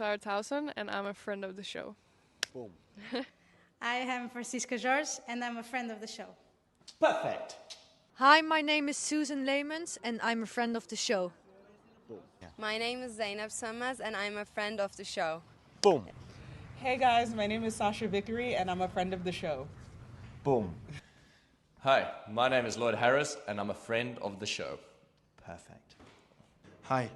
Clara Towson, and I'm a friend of the show. Boom. I am Francisca George, and I'm a friend of the show. Perfect. Hi, my name is Susan Leemans, and I'm a friend of the show. Boom. Yeah. My name is Zainab Sammaz, and I'm a friend of the show. Boom. Hey guys, my name is Sasha Vickery, and I'm a friend of the show. Boom. Hi, my name is Lloyd Harris, and I'm a friend of the show. Perfect. Hi,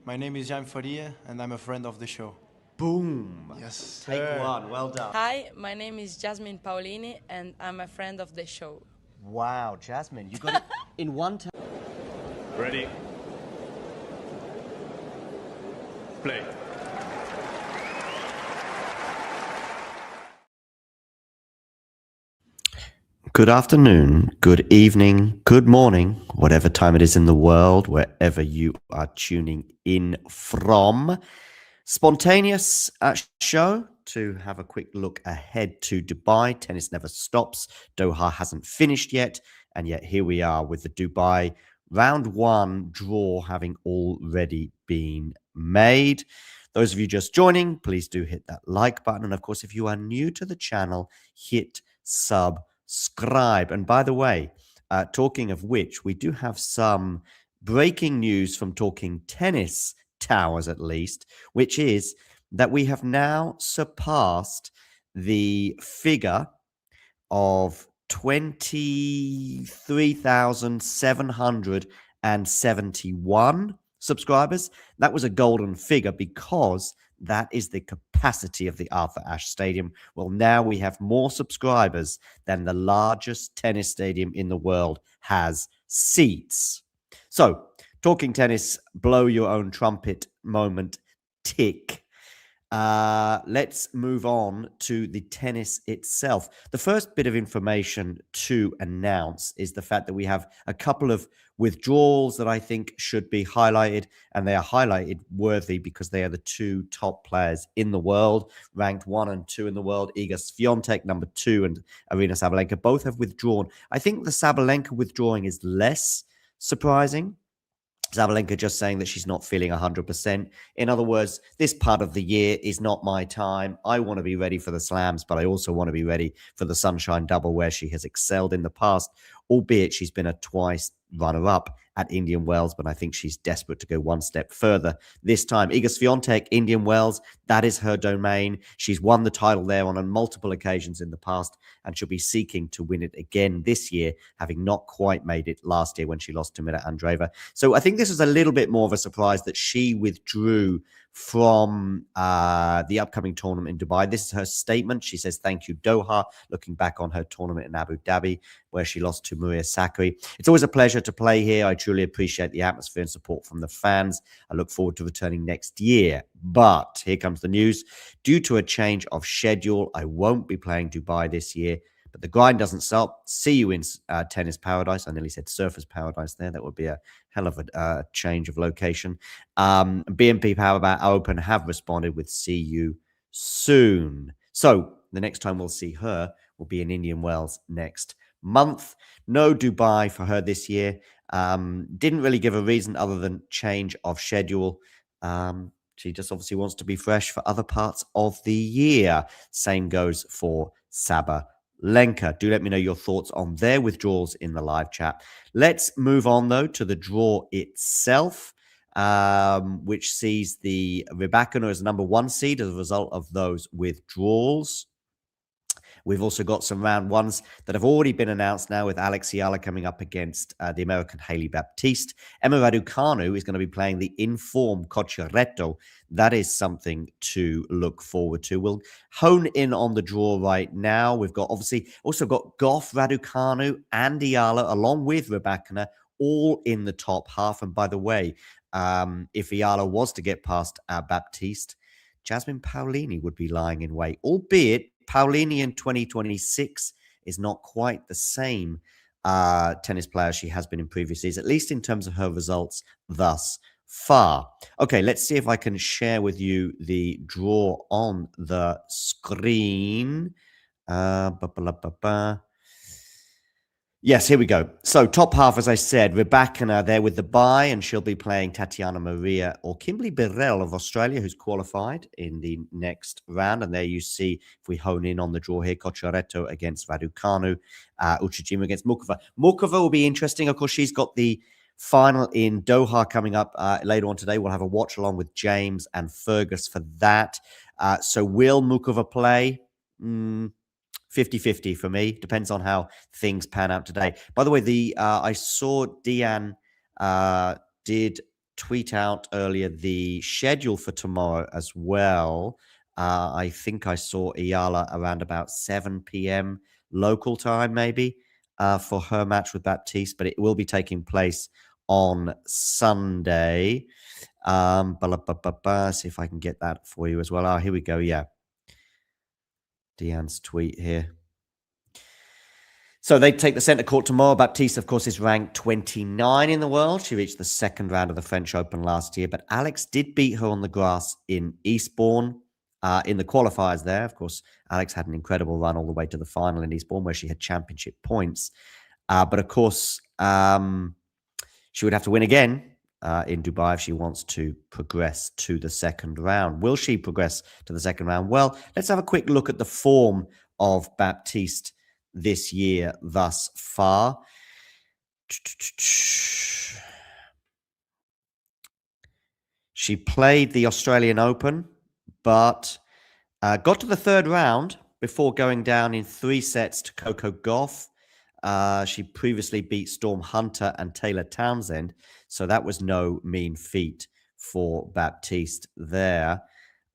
my name is Jan Faria, and I'm a friend of the show. Boom. Yes. Take one. Well done. Hi, my name is Jasmine Paulini, and I'm a friend of the show. Wow, Jasmine, you got it in one time. Ready? Play. Good afternoon, good evening, good morning, whatever time it is in the world, wherever you are tuning in from. Spontaneous show to have a quick look ahead to Dubai. Tennis never stops. Doha hasn't finished yet. And yet here we are with the Dubai round one draw having already been made. Those of you just joining, please do hit that like button. And of course, if you are new to the channel, hit subscribe. And by the way, talking of which, we do have some breaking news from Talking Tennis Towers, at least, which is that we have now surpassed the figure of 23,771 subscribers. That was a golden figure because that is the capacity of the Arthur Ashe Stadium. Well, now we have more subscribers than the largest tennis stadium in the world has seats. So, talking tennis, blow your own trumpet moment, tick. Let's move on to the tennis itself. The first bit of information to announce is the fact that we have a couple of withdrawals that I think should be highlighted, and they are highlighted worthy because they are the two top players in the world, ranked 1 and 2 in the world. Iga Swiatek, number 2, and Aryna Sabalenka both have withdrawn. I think the Sabalenka withdrawing is less surprising. Sabalenka just saying that she's not feeling 100%. In other words, this part of the year is not my time. I want to be ready for the slams, but I also want to be ready for the Sunshine Double where she has excelled in the past, albeit she's been a twice runner-up at Indian Wells, but I think she's desperate to go one step further this time. Iga Swiatek, Indian Wells, that is her domain. She's won the title there on multiple occasions in the past, and she'll be seeking to win it again this year, having not quite made it last year when she lost to Mira Andreeva. So I think this was a little bit more of a surprise that she withdrew from the upcoming tournament in Dubai. This is her statement. She says, "Thank you, Doha," looking back on her tournament in Abu Dhabi, where she lost to Maria Sakkari. "It's always a pleasure to play here. I truly appreciate the atmosphere and support from the fans. I look forward to returning next year. But," here comes the news, "due to a change of schedule, I won't be playing Dubai this year. But the grind doesn't stop. See you in tennis paradise." I nearly said surfers paradise there. That would be a hell of a change of location. BNP Paribas Open have responded with "see you soon." So the next time we'll see her will be in Indian Wells next month. No Dubai for her this year. Didn't really give a reason other than change of schedule. She just obviously wants to be fresh for other parts of the year. Same goes for Sabalenka. Do let me know your thoughts on their withdrawals in the live chat. Let's move on, though, to the draw itself, which sees the Raducanu as number 1 seed as a result of those withdrawals. We've also got some round ones that have already been announced now, with Alex Eala coming up against the American Hailey Baptiste. Emma Raducanu is going to be playing the informed Cocciaretto. That is something to look forward to. We'll hone in on the draw right now. We've got obviously also got Goff, Raducanu, and Eala, along with Raducanu, all in the top half. And by the way, if Eala was to get past Baptiste, Jasmine Paolini would be lying in wait, albeit Paolini in 2026 is not quite the same tennis player she has been in previous years, at least in terms of her results thus far. Okay, let's see if I can share with you the draw on the screen. Yes, here we go. So top half, as I said, Raducanu there with the bye, and she'll be playing Tatiana Maria or Kimberly Birrell of Australia, who's qualified in the next round. And there you see, if we hone in on the draw here, Cocciaretto against Raducanu, Uchijima against Mukova. Mukova will be interesting. Of course, she's got the final in Doha coming up later on today. We'll have a watch along with James and Fergus for that. So will Mukova play? 50-50 for me. Depends on how things pan out today. By the way, I saw Deanne did tweet out earlier the schedule for tomorrow as well. I think I saw Eala around about 7 p.m. local time, maybe, for her match with Baptiste, but it will be taking place on Sunday. See if I can get that for you as well. Oh, here we go. Yeah. Deanne's tweet here. So they take the centre court tomorrow. Baptiste, of course, is ranked 29 in the world. She reached the second round of the French Open last year, but Alex did beat her on the grass in Eastbourne in the qualifiers there. Of course, Alex had an incredible run all the way to the final in Eastbourne where she had championship points. But of course, she would have to win again in Dubai if she wants to progress to the second round. Will she progress to the second round? Well, let's have a quick look at the form of Baptiste this year thus far. She played the Australian Open, but got to the third round before going down in 3 sets to Coco Gauff. She previously beat Storm Hunter and Taylor Townsend, so that was no mean feat for Baptiste there.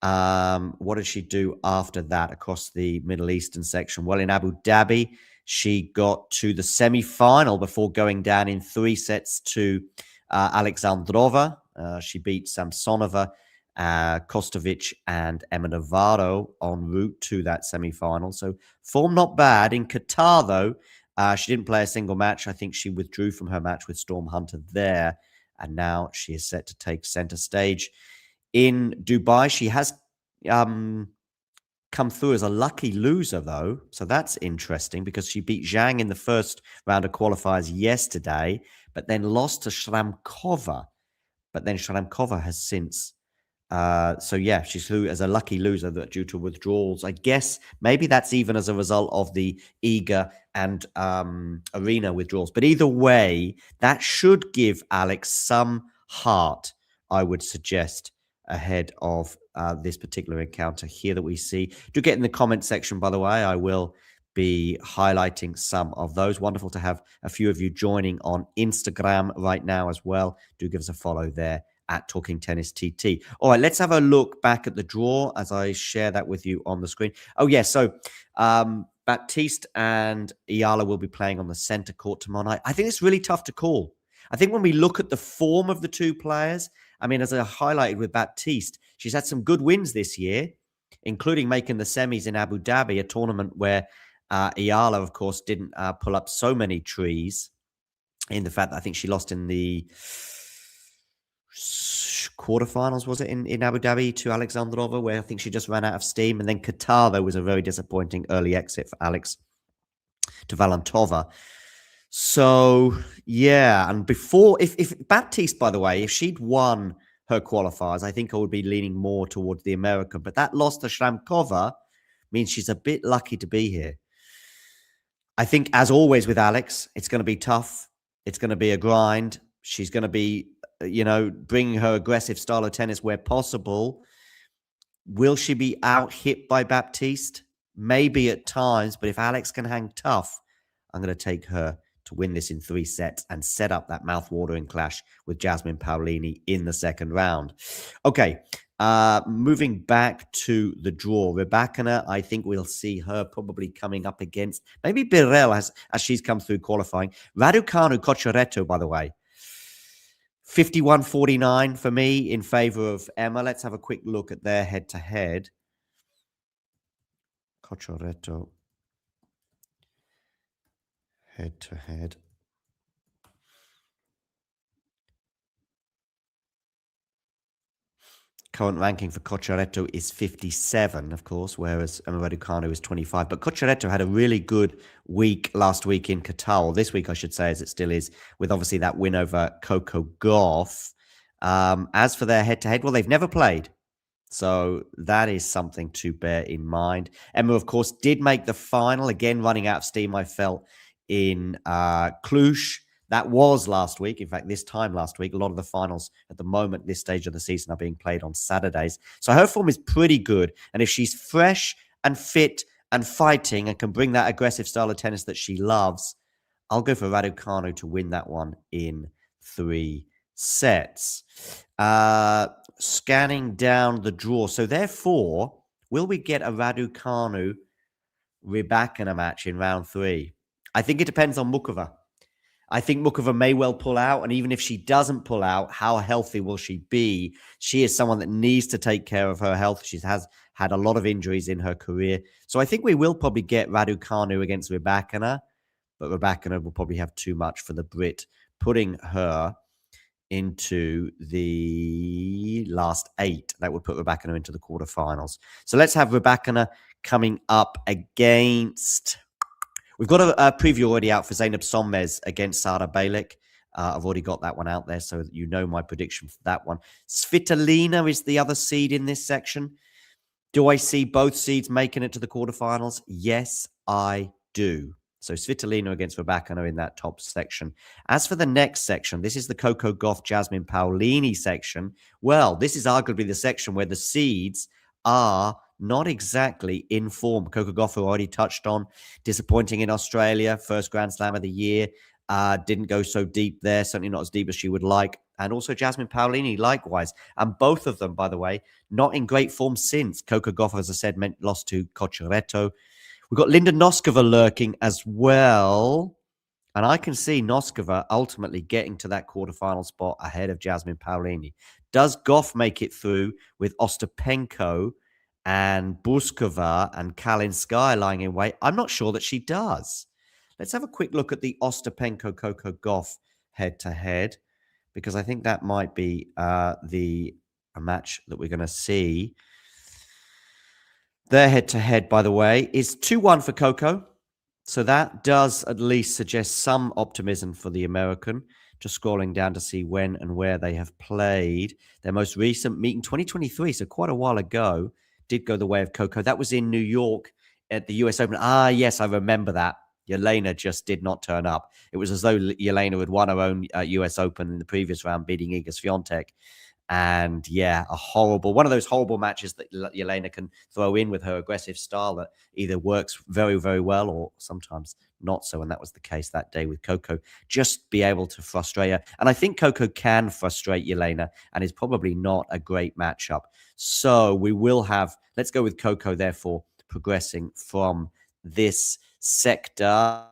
What did she do after that across the Middle Eastern section? Well, in Abu Dhabi, she got to the semi-final before going down in 3 sets to Alexandrova. She beat Samsonova, Kostovic, and Emma Navarro en route to that semi-final. So form not bad. In Qatar, though, she didn't play a single match. I think she withdrew from her match with Storm Hunter there, and now she is set to take center stage. In Dubai, she has come through as a lucky loser, though. So that's interesting because she beat Zhang in the first round of qualifiers yesterday, but then lost to Shramkova. But then Shramkova has since. So, yeah, she's through as a lucky loser due to withdrawals. I guess maybe that's even as a result of the Iga and Arena withdrawals. But either way, that should give Alex some heart, I would suggest, ahead of this particular encounter here that we see. Do get in the comment section, by the way. I will be highlighting some of those. Wonderful to have a few of you joining on Instagram right now as well. Do give us a follow there at Talking Tennis TT. All right, let's have a look back at the draw as I share that with you on the screen. Oh, yeah, so Baptiste and Eala will be playing on the centre court tomorrow night. I think it's really tough to call. I think when we look at the form of the two players, I mean, as I highlighted with Baptiste, she's had some good wins this year, including making the semis in Abu Dhabi, a tournament where Eala, of course, didn't pull up so many trees in the fact that I think she lost in the quarterfinals, was it, in Abu Dhabi to Alexandrova, where I think she just ran out of steam. And then Qatar, though, was a very disappointing early exit for Alex to Valentova. So, yeah, and before, if Baptiste, by the way, if she'd won her qualifiers, I think I would be leaning more towards the American. But that loss to Shramkova means she's a bit lucky to be here. I think, as always with Alex, it's going to be tough. It's going to be a grind. She's going to be, bringing her aggressive style of tennis where possible. Will she be out-hit by Baptiste? Maybe at times, but if Alex can hang tough, I'm going to take her to win this in 3 sets and set up that mouth-watering clash with Jasmine Paolini in the second round. Okay, moving back to the draw. Raducanu, I think we'll see her probably coming up against maybe Birrell as she's come through qualifying. Raducanu, Cocciaretto, by the way. 51-49 for me in favor of Emma. Let's have a quick look at their head-to-head. Cocciaretto. Head-to-head. Current ranking for Cocciaretto is 57, of course, whereas Raducanu is 25. But Cocciaretto had a really good week last week in Qatar, or this week, I should say, as it still is, with obviously that win over Coco Gauff. As for their head-to-head, well, they've never played. So that is something to bear in mind. Emma, of course, did make the final. Again, running out of steam, I felt, in Cluj. That was last week. In fact, this time last week, a lot of the finals at the moment, this stage of the season, are being played on Saturdays. So her form is pretty good. And if she's fresh and fit and fighting and can bring that aggressive style of tennis that she loves, I'll go for Raducanu to win that one in 3 sets. Scanning down the draw. So therefore, will we get a Raducanu-Rybakina match in round 3? I think it depends on Mukova. I think Mukova may well pull out, and even if she doesn't pull out, how healthy will she be? She is someone that needs to take care of her health. She has had a lot of injuries in her career. So I think we will probably get Raducanu against Rybakina, but Rybakina will probably have too much for the Brit, putting her into the last 8. That would put Rybakina into the quarterfinals. So let's have Rybakina coming up against... We've got a preview already out for Zeynep Sonmez against Sabalenka. I've already got that one out there, so you know my prediction for that one. Svitolina is the other seed in this section. Do I see both seeds making it to the quarterfinals? Yes, I do. So Svitolina against Rybakina in that top section. As for the next section, this is the Coco Gauff, Jasmine Paolini section. Well, this is arguably the section where the seeds are not exactly in form. Coco Gauff already touched on. Disappointing in Australia. First Grand Slam of the year. Didn't go so deep there. Certainly not as deep as she would like. And also Jasmine Paolini, likewise. And both of them, by the way, not in great form since. Coco Gauff, as I said, lost to Cocciaretto. We've got Linda Noskova lurking as well. And I can see Noskova ultimately getting to that quarterfinal spot ahead of Jasmine Paolini. Does Gauff make it through with Ostapenko and Buskova and Kalinskaya lying in wait? I'm not sure that she does. Let's have a quick look at the Ostapenko-Coco Gauff head-to-head, because I think that might be a match that we're going to see. Their head-to-head, by the way, is 2-1 for Coco. So that does at least suggest some optimism for the American. Just scrolling down to see when and where they have played. Their most recent meeting, 2023, so quite a while ago, did go the way of Coco. That was in New York at the US Open. Ah, yes, I remember that. Yelena just did not turn up. It was as though Yelena had won her own US Open in the previous round, beating Iga Swiatek. And yeah, one of those horrible matches that Yelena can throw in with her aggressive style that either works very, very well or sometimes not so. And that was the case that day with Coco. Just be able to frustrate her. And I think Coco can frustrate Yelena and is probably not a great matchup. So we will have, let's go with Coco, therefore, progressing from this sector.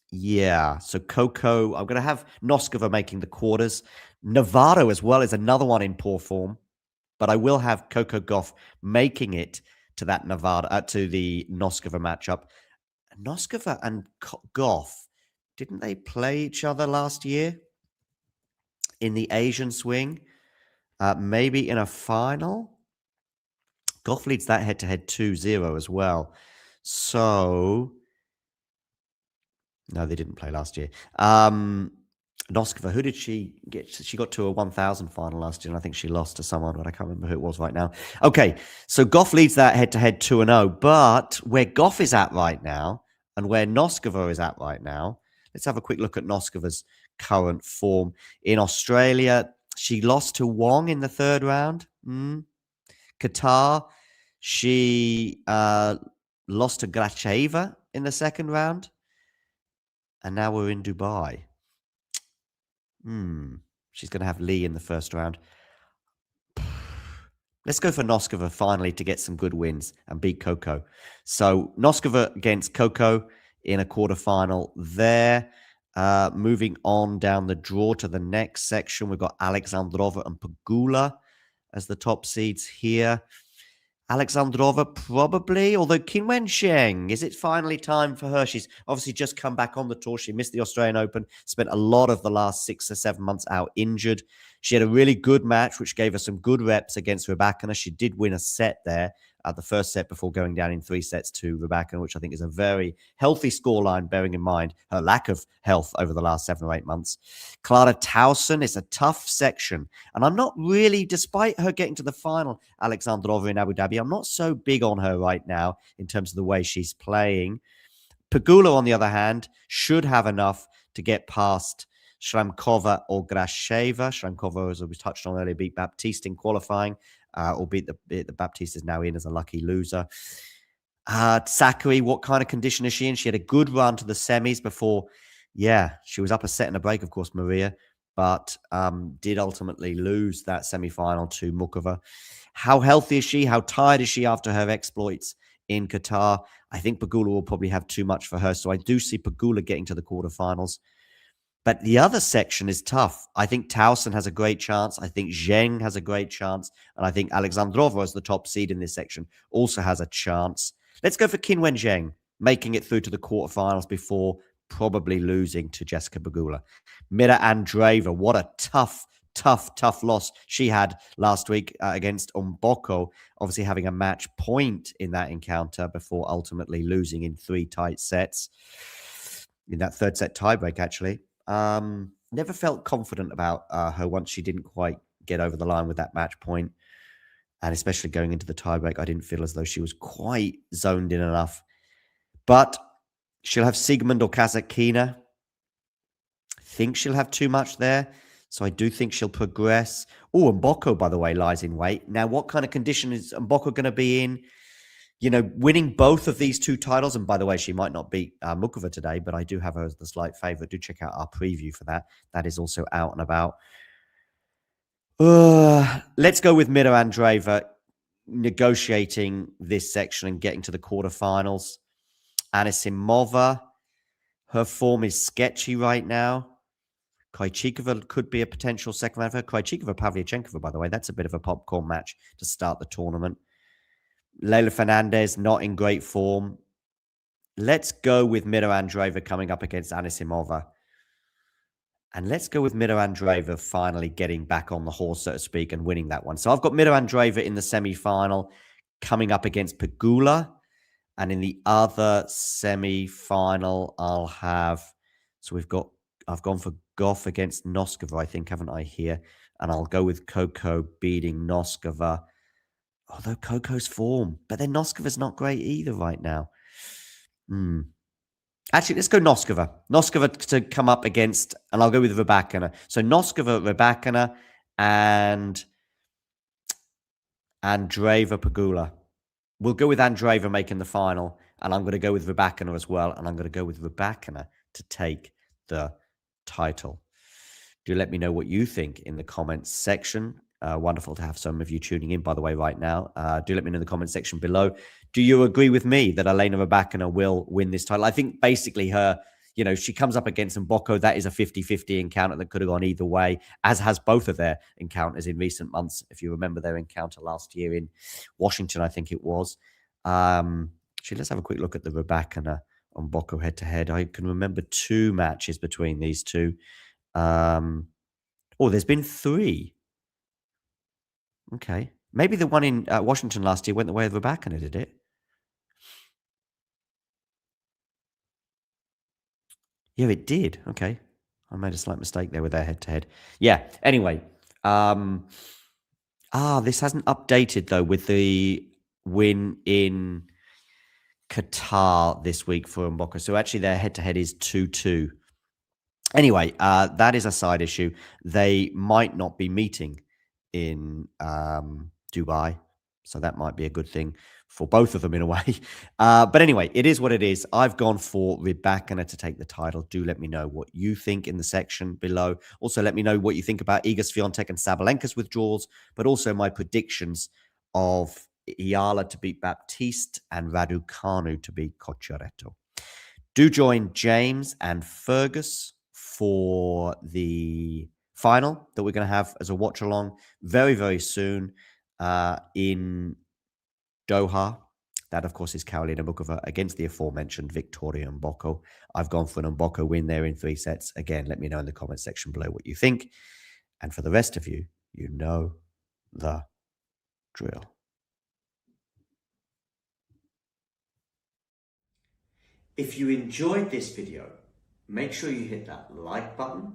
Yeah, so Coco, I'm going to have Noskova making the quarters. Navarro as well is another one in poor form, but I will have Coco Gauff making it to that to the Noskova matchup. Noskova and Gauff, didn't they play each other last year in the Asian swing? Maybe in a final? Gauff leads that head-to-head 2-0 as well. So... No, they didn't play last year. Noskova, who did she get? She got to a 1,000 final last year, and I think she lost to someone, but I can't remember who it was right now. Okay, so Gauff leads that head-to-head 2-0, but where Gauff is at right now and where Noskova is at right now, let's have a quick look at Noskova's current form. In Australia, she lost to Wong in the 3rd round. Qatar, she lost to Gracheva in the 2nd round. And now we're in Dubai. She's going to have Lee in the 1st round. Let's go for Noskova finally to get some good wins and beat Coco. So Noskova against Coco in a quarterfinal there. Moving on down the draw to the next section, we've got Alexandrova and Pegula as the top seeds here. Alexandrova, probably. Although Qinwen Zheng, is it finally time for her? She's obviously just come back on the tour. She missed the Australian Open, spent a lot of the last 6 or 7 months out injured. She had a really good match, which gave her some good reps against Rybakina. She did win a set there, the first set before going down in 3 sets to Rybakina, which I think is a very healthy scoreline, bearing in mind her lack of health over the last 7 or 8 months. Clara Tauson is a tough section. And I'm not really, despite her getting to the final, Alexandrova in Abu Dhabi, I'm not so big on her right now in terms of the way she's playing. Pegula, on the other hand, should have enough to get past Shramkova or Grasheva. Shramkova, as we touched on earlier, beat Baptiste in qualifying, albeit the Baptiste is now in as a lucky loser. Sakkari, what kind of condition is she in? She had a good run to the semis before, she was up a set and a break, of course, Maria, but did ultimately lose that semi-final to Mukova. How healthy is she? How tired is she after her exploits in Qatar? I think Pegula will probably have too much for her, so I do see Pegula getting to the quarterfinals. But the other section is tough. I think Tauson has a great chance. I think Zheng has a great chance. And I think Alexandrova, as the top seed in this section, also has a chance. Let's go for Qinwen Zheng, making it through to the quarterfinals before probably losing to Jessica Pegula. Mira Andreeva, what a tough loss she had last week against Mboko, obviously having a match point in that encounter before ultimately losing in 3 tight sets. In that 3rd set tiebreak, actually. Never felt confident about her once she didn't quite get over the line with that match point. And especially going into the tiebreak, I didn't feel as though she was quite zoned in enough. But she'll have Sigmund or Kasatkina. I think she'll have too much there. So I do think she'll progress. Oh, Mboko, by the way, lies in wait. Now, what kind of condition is Mboko going to be in? You know, winning both of these 2 titles, and by the way, she might not beat Mukova today, but I do have her as the slight favourite. Do check out our preview for that. That is also out and about. Let's go with Mira Andreeva negotiating this section and getting to the quarterfinals. Anisimova, her form is sketchy right now. Krejcikova could be a potential second round for her. Krejcikova, Pavlyuchenkova, by the way, that's a bit of a popcorn match to start the tournament. Leylah Fernandez, not in great form. Let's go with Mira Andreeva coming up against Anisimova. And let's go with Mira Andreeva finally getting back on the horse, so to speak, and winning that one. So I've got Mira Andreeva in the semi-final coming up against Pegula. And in the other semi-final, I'll have... So I've gone for Goff against Noskova, I think, haven't I, here? And I'll go with Coco beating Noskova. Although Coco's form. But then Noskova's not great either right now. Actually, let's go Noskova. Noskova to come up against, and I'll go with Rybakina. So Noskova, Rybakina, and Andreeva Pegula. We'll go with Andreeva making the final, and I'm going to go with Rybakina as well, and I'm going to go with Rybakina to take the title. Do let me know what you think in the comments section. Wonderful to have some of you tuning in, by the way, right now. Do let me know in the comment section below. Do you agree with me that Elena Rybakina will win this title? I think basically her, you know, she comes up against Mboko. That is a 50-50 encounter that could have gone either way, as has both of their encounters in recent months. If you remember their encounter last year in Washington, I think it was. Actually, let's have a quick look at the Rybakina Mboko head-to-head. I can remember 2 matches between these two. There's been 3. Okay. Maybe the one in Washington last year went the way of Rybakina, did it? Yeah, it did. Okay. I made a slight mistake there with their head-to-head. Yeah. Anyway. This hasn't updated, though, with the win in Qatar this week for Mboko. So actually their head-to-head is 2-2. Anyway, that is a side issue. They might not be meeting in Dubai. So that might be a good thing for both of them in a way. But anyway, it is what it is. I've gone for Rybakina to take the title. Do let me know what you think in the section below. Also, let me know what you think about Iga Swiatek and Sabalenka's withdrawals, but also my predictions of Eala to beat Baptiste and Raducanu to beat Cocciaretto. Do join James and Fergus for the final that we're going to have as a watch along very, very soon in Doha. That, of course, is Karolina Muchova against the aforementioned Victoria Mboko. I've gone for an Mboko win there in 3 sets. Again, let me know in the comment section below what you think. And for the rest of you, you know the drill. If you enjoyed this video, make sure you hit that like button.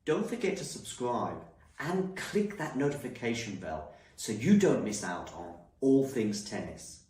Don't forget to subscribe and click that notification bell so you don't miss out on all things tennis.